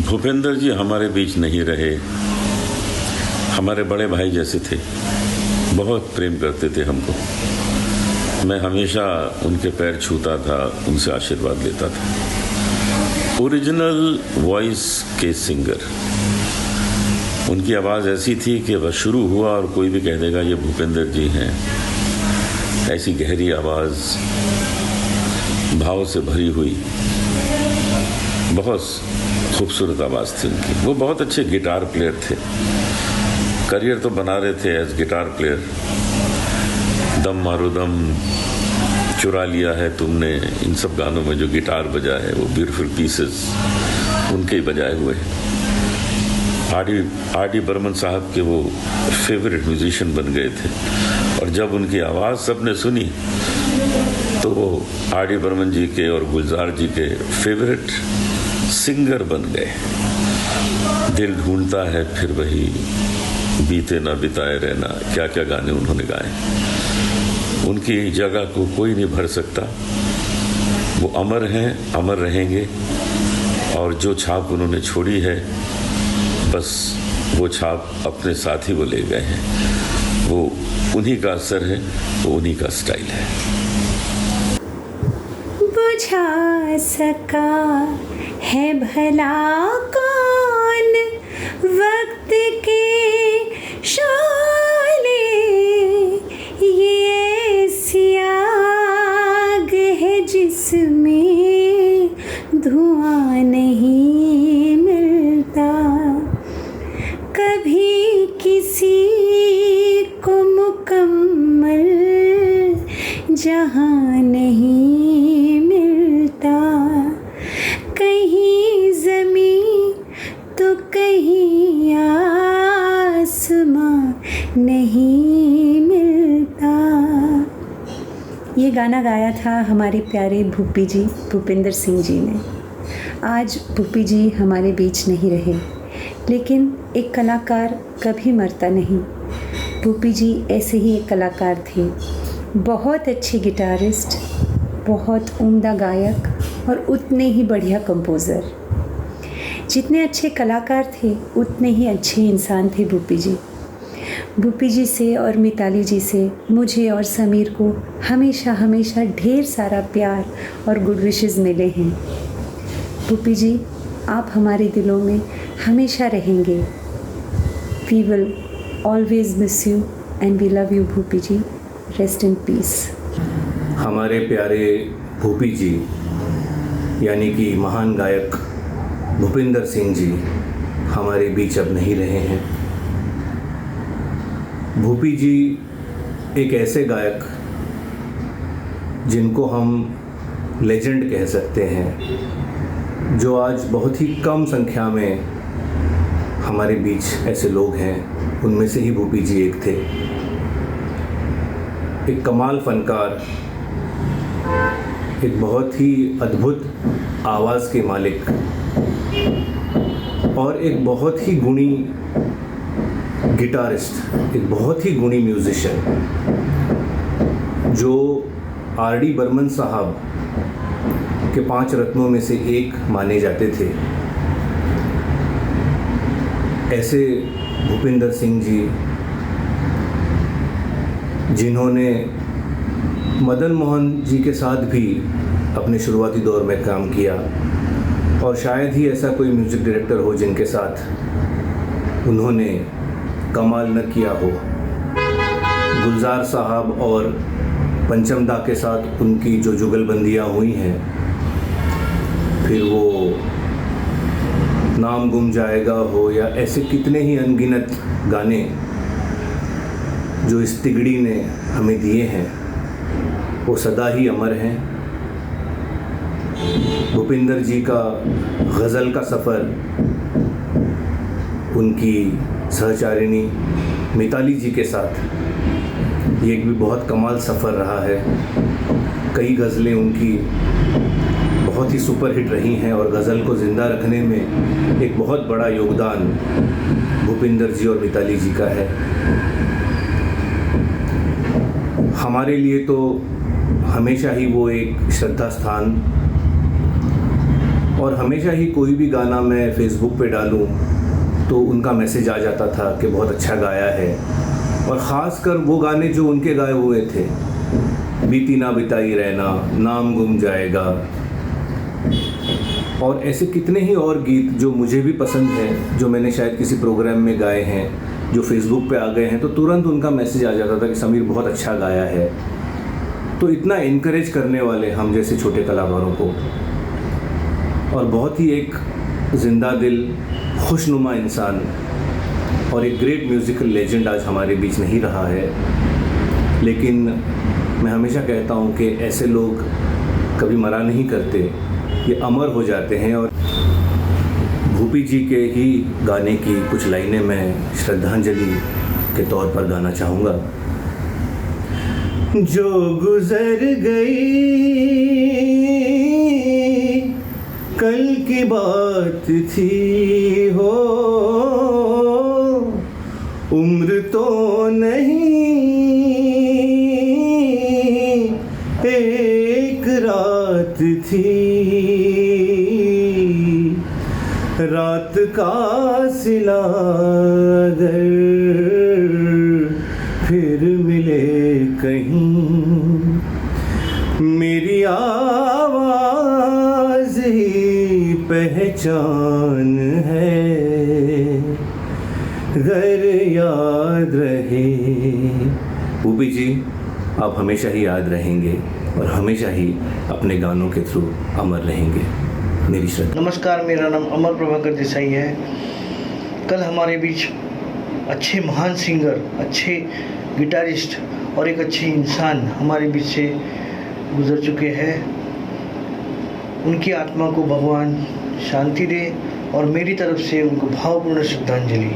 भूपेंद्र जी हमारे बीच नहीं रहे, हमारे बड़े भाई जैसे थे, बहुत प्रेम करते थे हमको। मैं हमेशा उनके पैर छूता था, उनसे आशीर्वाद लेता था। ओरिजिनल वॉइस के सिंगर, उनकी आवाज़ ऐसी थी कि वह शुरू हुआ और कोई भी कह देगा ये भूपेंद्र जी हैं। ऐसी गहरी आवाज़, भाव से भरी हुई, बहुत खूबसूरत आवाज़ थी उनकी। वो बहुत अच्छे गिटार प्लेयर थे, करियर तो बना रहे थे एज गिटार प्लेयर। दम मारो दम, चुरा लिया है तुमने, इन सब गानों में जो गिटार बजा है वो ब्यूटीफुल पीसेस उनके ही बजाए हुए। आर डी बर्मन साहब के वो फेवरेट म्यूजिशियन बन गए थे, और जब उनकी आवाज़ सबने सुनी तो वो आर डी बर्मन जी के और गुलजार जी के फेवरेट सिंगर बन गए। दिल ढूंढता है फिर वही, बीते ना बिताए रहना, क्या क्या गाने उन्होंने गाए। उनकी जगह को कोई नहीं भर सकता। वो अमर हैं, अमर रहेंगे, और जो छाप उन्होंने छोड़ी है बस वो छाप अपने साथ ही वो ले गए हैं। वो उन्हीं का असर है, वो उन्हीं का स्टाइल है। बुझा सका है भला कौन वक्त के शोले, ये सियाग है जिसमें धुआं नहीं मिलता। कभी किसी को मुकम्मल जहां नहीं मिलता। कहीं ज़मीं तो कहीं आसमां नहीं मिलता। ये गाना गाया था हमारे प्यारे भूपी जी, भूपेंद्र सिंह जी ने। आज भूपी जी हमारे बीच नहीं रहे, लेकिन एक कलाकार कभी मरता नहीं। भूपी जी ऐसे ही एक कलाकार थे, बहुत अच्छे गिटारिस्ट, बहुत उम्दा गायक और उतने ही बढ़िया कंपोज़र। जितने अच्छे कलाकार थे उतने ही अच्छे इंसान थे भूपी जी। भूपी जी से और मिताली जी से मुझे और समीर को हमेशा हमेशा ढेर सारा प्यार और गुड विशेज़ मिले हैं। भूपी जी, आप हमारे दिलों में हमेशा रहेंगे। We will always miss you and we love you Bhupi ji. Rest in peace. हमारे प्यारे भूपी जी यानी कि महान गायक भूपेंद्र सिंह जी हमारे बीच अब नहीं रहे हैं। भूपी जी एक ऐसे गायक जिनको हम लेजेंड कह सकते हैं, जो आज बहुत ही कम संख्या में हमारे बीच ऐसे लोग हैं। उनमें से ही भूपी जी एक थे। एक कमाल फनकार, एक बहुत ही अद्भुत आवाज़ के मालिक और एक बहुत ही गुणी गिटारिस्ट, एक बहुत ही गुणी म्यूजिशियन, जो आर डी बर्मन साहब के 5 रत्नों में से एक माने जाते थे। ऐसे भूपेंद्र सिंह जी, जिन्होंने मदन मोहन जी के साथ भी अपने शुरुआती दौर में काम किया, और शायद ही ऐसा कोई म्यूज़िक डायरेक्टर हो जिनके साथ उन्होंने कमाल न किया हो। गुलजार साहब और पंचम दा के साथ उनकी जो जुगलबंदियाँ हुई हैं, फिर वो नाम गुम जाएगा हो या ऐसे कितने ही अनगिनत गाने जो इस तिगड़ी ने हमें दिए हैं, वो सदा ही अमर हैं। भूपेंद्र जी का गज़ल का सफ़र उनकी सहचारिणी मिताली जी के साथ ये एक भी बहुत कमाल सफ़र रहा है। कई गज़लें उनकी बहुत ही सुपरहिट रही हैं, और गज़ल को ज़िंदा रखने में एक बहुत बड़ा योगदान भूपेंद्र जी और मिताली जी का है। हमारे लिए तो हमेशा ही वो एक श्रद्धा स्थान और हमेशा ही कोई भी गाना मैं फेसबुक पे डालूं तो उनका मैसेज आ जाता था कि बहुत अच्छा गाया है। और ख़ास कर वो गाने जो उनके गाए हुए थे, बीती ना बिताई रहना, नाम गुम जाएगा, और ऐसे कितने ही और गीत जो मुझे भी पसंद हैं, जो मैंने शायद किसी प्रोग्राम में गाए हैं, जो फेसबुक पे आ गए हैं, तो तुरंत उनका मैसेज आ जाता था कि समीर बहुत अच्छा गाया है। तो इतना इनकरेज करने वाले हम जैसे छोटे कलाकारों को, और बहुत ही एक जिंदा दिल, खुशनुमा इंसान और एक ग्रेट म्यूज़िकल लेजेंड आज हमारे बीच नहीं रहा है। लेकिन मैं हमेशा कहता हूँ कि ऐसे लोग कभी मरा नहीं करते, ये अमर हो जाते हैं। और भूपी जी के ही गाने की कुछ लाइनें मैं श्रद्धांजलि के तौर पर गाना चाहूँगा। जो गुजर गई कल की बात थी हो, उम्र तो नहीं एक रात थी, रात का सिला अगर फिर मिले कहीं, मेरी आवाज़ ही पहचान है, घर याद रहे। भूपी जी, आप हमेशा ही याद रहेंगे और हमेशा ही अपने गानों के थ्रू अमर रहेंगे। मेरी श्रद्धा। नमस्कार, मेरा नाम अमर प्रभाकर देसाई है। कल हमारे बीच अच्छे महान सिंगर, अच्छे गिटारिस्ट और एक अच्छे इंसान हमारे बीच से गुजर चुके हैं। उनकी आत्मा को भगवान शांति दे और मेरी तरफ से उनको भावपूर्ण श्रद्धांजलि।